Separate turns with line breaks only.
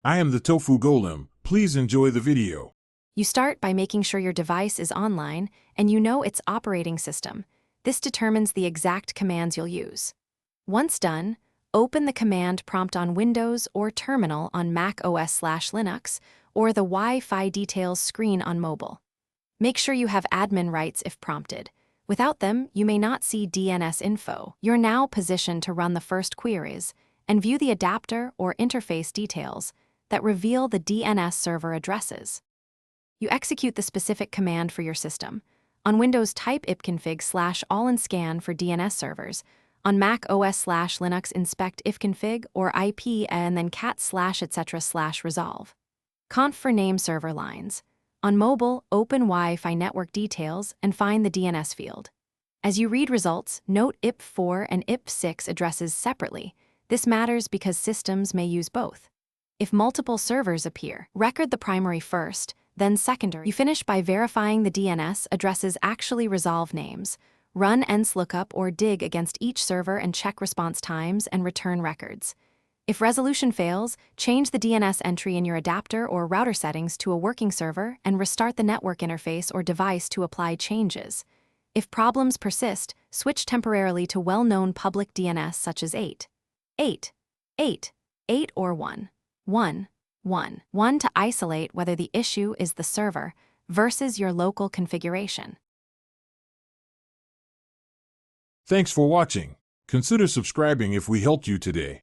I am the Tofu Golem. Please enjoy the video.
You start by making sure your device is online and you know its operating system. This determines the exact commands you'll use. Once done, open the command prompt on Windows or Terminal on Mac OS/Linux or the Wi-Fi details screen on mobile. Make sure you have admin rights if prompted. Without them, you may not see DNS info. You're now positioned to run the first queries and view the adapter or interface details that reveal the DNS server addresses. You execute the specific command for your system. On Windows, type ipconfig/all-in-scan for DNS servers. On Mac OS/Linux, inspect ifconfig or IP and then cat/etc/resolve. Conf for name server lines. On mobile, open Wi-Fi network details and find the DNS field. As you read results, note IP4 and IP6 addresses separately. This matters because systems may use both. If multiple servers appear, record the primary first, then secondary. You finish by verifying the DNS addresses actually resolve names. Run ENS-lookup or dig against each server and check response times and return records. If resolution fails, change the DNS entry in your adapter or router settings to a working server and restart the network interface or device to apply changes. If problems persist, switch temporarily to well-known public DNS such as 8 or 1 to isolate whether the issue is the server versus your local configuration.
Thanks for watching. Consider subscribing if we helped you today.